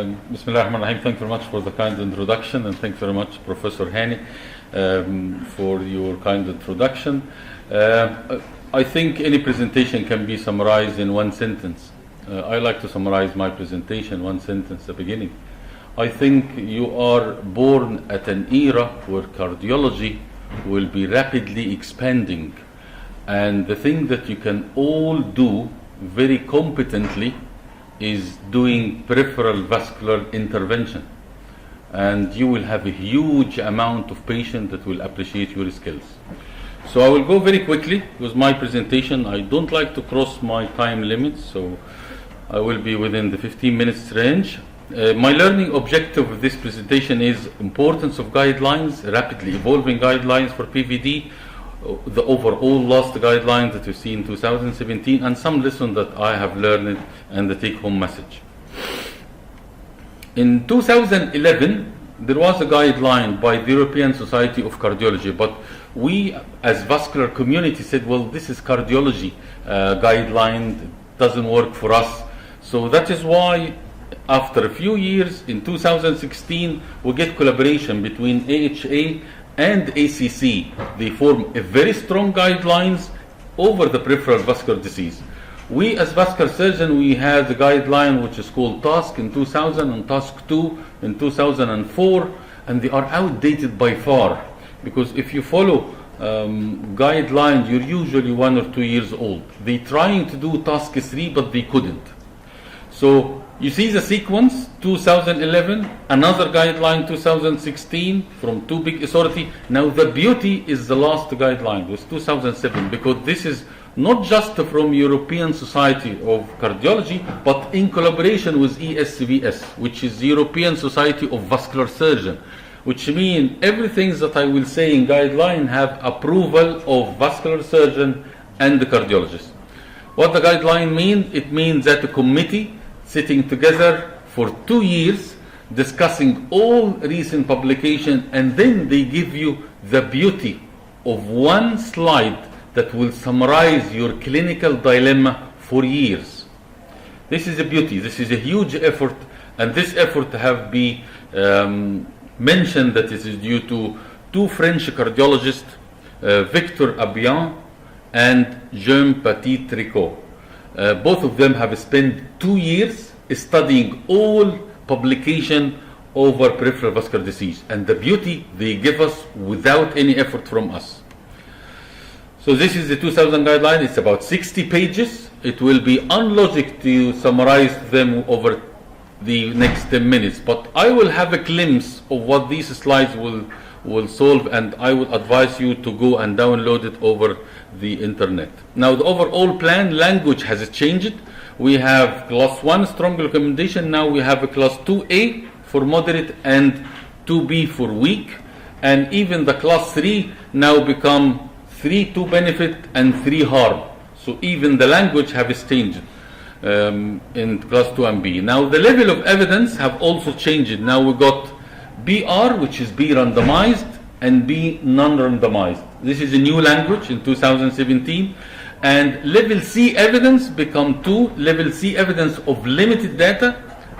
Bismillah ar-Rahman ar-Rahim. Thank you very much for the kind introduction, and thank you very much, Professor Hani, for your kind introduction. I think any presentation can be summarized in one sentence. I like to summarize my presentation, one sentence at the beginning. I think you are born at an era where cardiology will be rapidly expanding, and the thing that you can all do very competently is doing peripheral vascular intervention, and you will have a huge amount of patients that will appreciate your skills. So I will go very quickly with my presentation. I don't like to cross my time limits, so I will be within the 15 minutes range. My learning objective of this presentation is importance of guidelines, rapidly evolving guidelines for PVD, the overall last guidelines that we see in 2017, and some lessons that I have learned and the take-home message. In 2011, there was a guideline by the European Society of Cardiology, but we as vascular community said, well, this is cardiology guideline, it doesn't work for us. So that is why after a few years, in 2016, we get collaboration between AHA and ACC. They form a very strong guidelines over the peripheral vascular disease. We as vascular surgeon, we had a guideline which is called TASC in 2000 and TASC 2 in 2004, and they are outdated by far, because if you follow guidelines, you're usually 1 or 2 years old. They trying to do TASC 3, but they couldn't. So you see the sequence, 2011, another guideline 2016 from two big authorities. Now the beauty is the last guideline was 2007, because this is not just from European Society of Cardiology, but in collaboration with ESVS, which is European Society of Vascular Surgeon, which means everything that I will say in guideline have approval of vascular surgeon and the cardiologist. What the guideline means? It means that the committee sitting together for 2 years, discussing all recent publication, and then they give you the beauty of one slide that will summarize your clinical dilemma for years. This is a beauty. This is a huge effort, and this effort have been mentioned that it is due to two French cardiologists, Victor Abian and Jean-Baptiste Tricot. Both of them have spent 2 years studying all publication over peripheral vascular disease, and the beauty they give us without any effort from us. So this is the 2000 guideline. It's about 60 pages. It will be unlogic to summarize them over the next 10 minutes, but I will have a glimpse of what these slides will solve, and I would advise you to go and download it over the internet. Now the overall plan language has changed. We have class 1 strong recommendation. Now we have a class 2A for moderate and 2B for weak, and even the class 3 now become 3 to benefit and 3 harm. So even the language have changed in class 2 and B. Now the level of evidence have also changed. Now we got BR, which is B randomized, and B non-randomized. This is a new language in 2017. And level C evidence become 2, level C evidence of limited data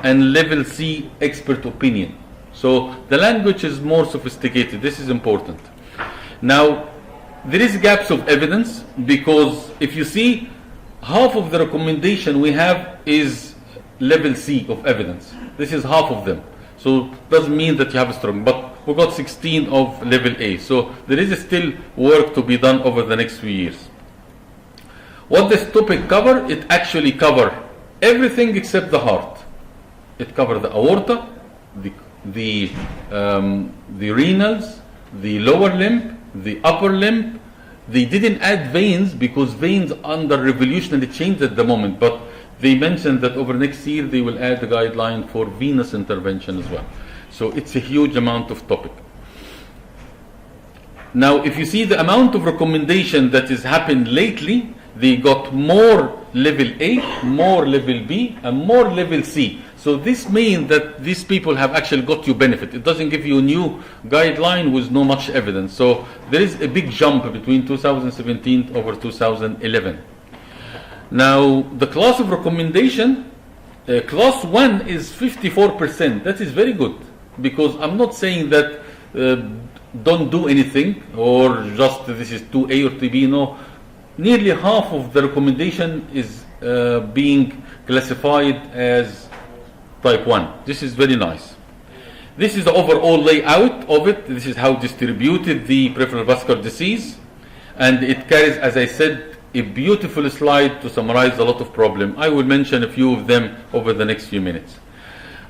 and level C expert opinion. So the language is more sophisticated. This is important. Now there is gaps of evidence, because if you see, half of the recommendation we have is level C of evidence. This is half of them. So doesn't mean that you have a strong, but we got 16 of level A. So there is still work to be done over the next few years. What this topic cover? It actually cover everything except the heart. It cover the aorta, the renals, the lower limb, the upper limb. They didn't add veins because veins under revolutionary change at the moment, but they mentioned that over next year they will add the guideline for venous intervention as well. So it's a huge amount of topic. Now if you see the amount of recommendation that has happened lately, they got more level A, more level B, and more level C. So this means that these people have actually got you benefit. It doesn't give you a new guideline with no much evidence. So there is a big jump between 2017 over 2011. Now the class of recommendation Class 1 is 54%. That is very good, because I'm not saying that don't do anything or just this is 2A or 2B. No, nearly half of the recommendation is being classified as type 1. This is very nice. This is the overall layout of it. This is how distributed the peripheral vascular disease, and it carries, as I said, a beautiful slide to summarize a lot of problems. I will mention a few of them over the next few minutes.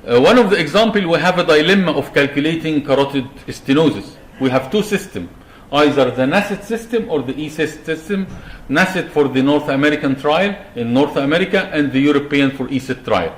One of the examples, we have a dilemma of calculating carotid stenosis. We have two systems, either the NACET system or the ESIS system. NACET for the North American trial in North America, and the European for ESIT trial.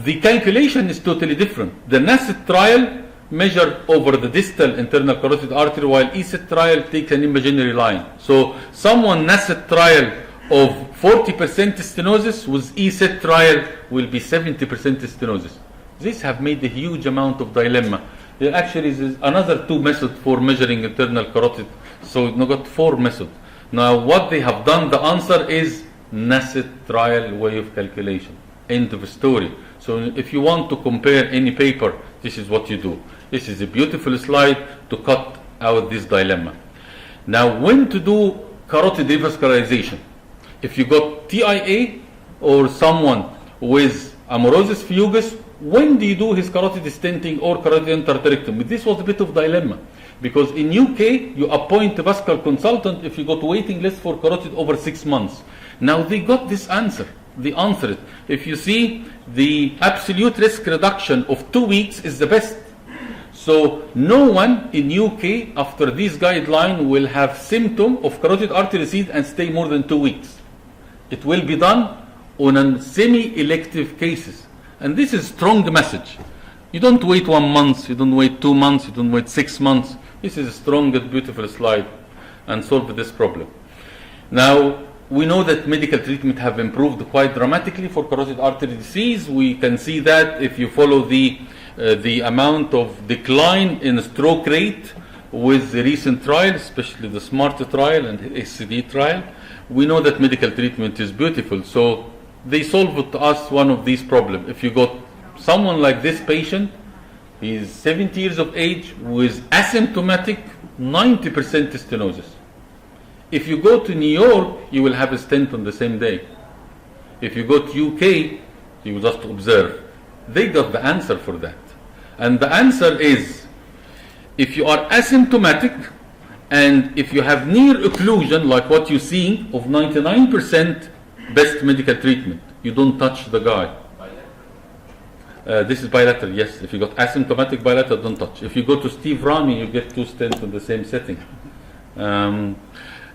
The calculation is totally different. The NACET trial measure over the distal internal carotid artery, while ESIT trial takes an imaginary line. So someone NACET trial of 40% stenosis with ESIT trial will be 70% stenosis. This have made a huge amount of dilemma. There actually is another two methods for measuring internal carotid, so we got four methods. Now what they have done, the answer is NACET trial way of calculation. End of story. So if you want to compare any paper, this is what you do. This is a beautiful slide to cut out this dilemma. Now, when to do carotid revascularization? If you got TIA or someone with amaurosis fugax, when do you do his carotid stenting or carotid endarterectomy? This was a bit of dilemma, because in UK you appoint a vascular consultant if you got waiting list for carotid over 6 months. Now they got this answer. They answered it. If you see, the absolute risk reduction of 2 weeks is the best. So no one in UK after this guideline will have symptom of carotid artery disease and stay more than 2 weeks. It will be done on a semi-elective cases. And this is a strong message. You don't wait 1 month, you don't wait 2 months, you don't wait 6 months. This is a strong and beautiful slide and solve this problem. Now, we know that medical treatment have improved quite dramatically for carotid artery disease. We can see that if you follow the amount of decline in stroke rate with the recent trial, especially the SMART trial and SCD trial. We know that medical treatment is beautiful. So they solved to us one of these problems. If you got someone like this patient, he is 70 years of age with asymptomatic 90% stenosis. If you go to New York, you will have a stent on the same day. If you go to UK, you will just observe. They got the answer for that. And the answer is, if you are asymptomatic and if you have near occlusion, like what you're seeing, of 99%, best medical treatment. You don't touch the guy. This is bilateral, yes. If you got asymptomatic bilateral, don't touch. If you go to Steve Rami, you get 2 stents in the same setting.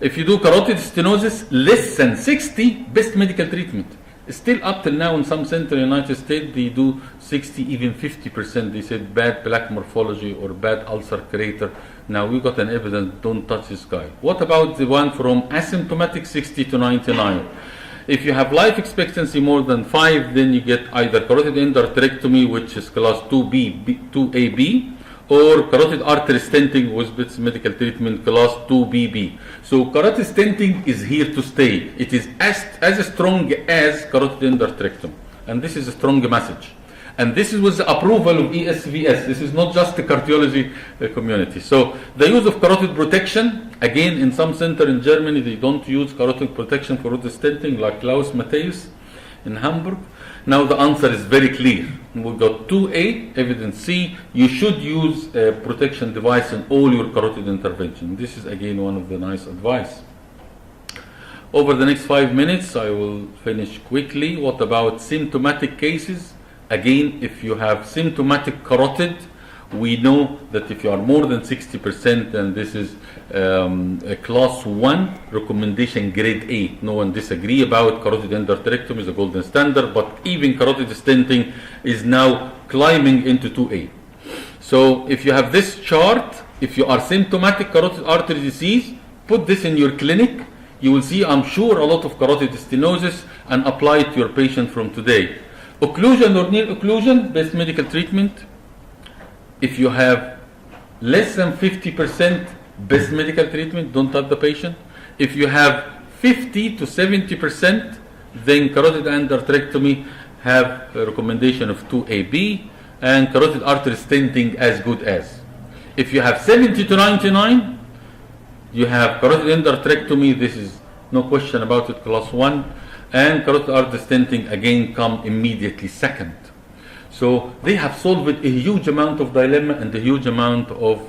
If you do carotid stenosis less than 60, best medical treatment. Still up till now in some centers in the United States, they do 60, even 50%. They said bad plaque morphology or bad ulcer crater. Now we got an evidence, don't touch this guy. What about the one from asymptomatic 60 to 99? If you have life expectancy more than 5, then you get either carotid endarterectomy, which is class 2B, 2AB, or carotid artery stenting with medical treatment class 2BB. So carotid stenting is here to stay. It is as strong as carotid endarterectomy. And this is a strong message. And this is with the approval of ESVS. This is not just the cardiology community. So the use of carotid protection, again, in some center in Germany, they don't use carotid protection for carotid stenting, like Klaus Matthäus in Hamburg. Now the answer is very clear. We got 2A, evidence C. You should use a protection device in all your carotid intervention. This is again one of the nice advice. Over the next 5 minutes, I will finish quickly. What about symptomatic cases? Again, if you have symptomatic carotid, we know that if you are more than 60%, and this is a class 1 recommendation, grade A. No one disagree about carotid endarterectomy is the golden standard, but even carotid stenting is now climbing into 2A. So if you have this chart, if you are symptomatic carotid artery disease, put this in your clinic. You will see, I'm sure, a lot of carotid stenosis, and apply it to your patient from today. Occlusion or near occlusion, best medical treatment. If you have less than 50%, best medical treatment, don't touch the patient. If you have 50 to 70%, then carotid endarterectomy have a recommendation of 2AB, and carotid artery stenting as good as. If you have 70 to 99, you have carotid endarterectomy. This is no question about it, class 1, and carotid artery stenting again come immediately second. So they have solved a huge amount of dilemma and a huge amount of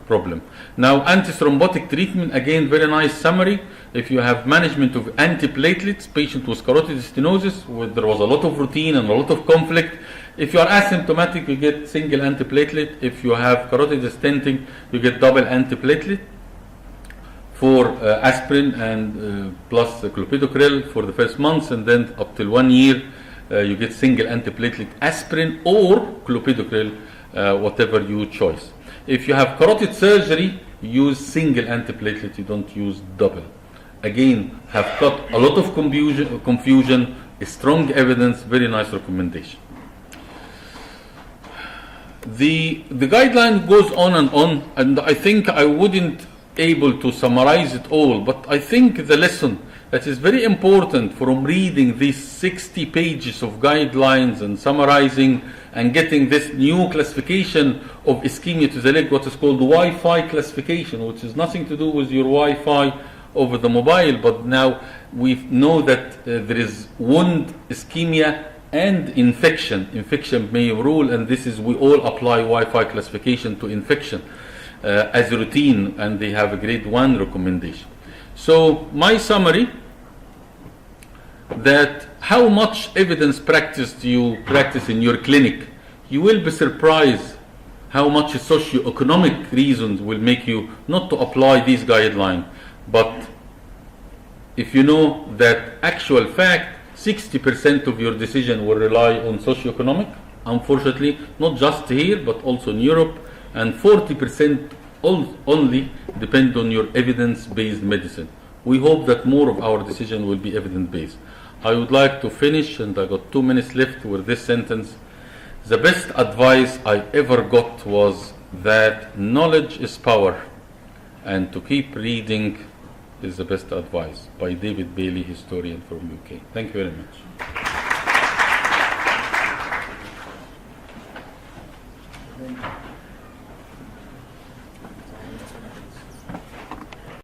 problem. Now, antithrombotic treatment, again, very nice summary. If you have management of antiplatelets, patient with carotid stenosis, where there was a lot of routine and a lot of conflict. If you are asymptomatic, you get single antiplatelet. If you have carotid stenting, you get double antiplatelet for aspirin and plus clopidogrel for the first months, and then up till 1 year, you get single antiplatelet aspirin or clopidogrel, whatever you choose. If you have carotid surgery, use single antiplatelet, you don't use double. Again, have got a lot of confusion, strong evidence, very nice recommendation. The guideline goes on, and I think I wouldn't able to summarize it all, but I think the lesson that is very important from reading these 60 pages of guidelines and summarizing and getting this new classification of ischemia to the leg, what is called Wi-Fi classification, which has nothing to do with your Wi-Fi over the mobile, but now we know that there is wound ischemia and infection. Infection may rule, and this is, we all apply Wi-Fi classification to infection as a routine, and they have a grade 1 recommendation. So my summary, that how much evidence practice do you practice in your clinic? You will be surprised how much socioeconomic reasons will make you not to apply these guidelines. But if you know that actual fact, 60% of your decision will rely on socioeconomic, unfortunately, not just here, but also in Europe, and 40% only depend on your evidence-based medicine. We hope that more of our decision will be evidence-based. I would like to finish, and I got 2 minutes left, with this sentence. The best advice I ever got was that knowledge is power, and to keep reading is the best advice, by David Bailey, historian from UK. Thank you very much.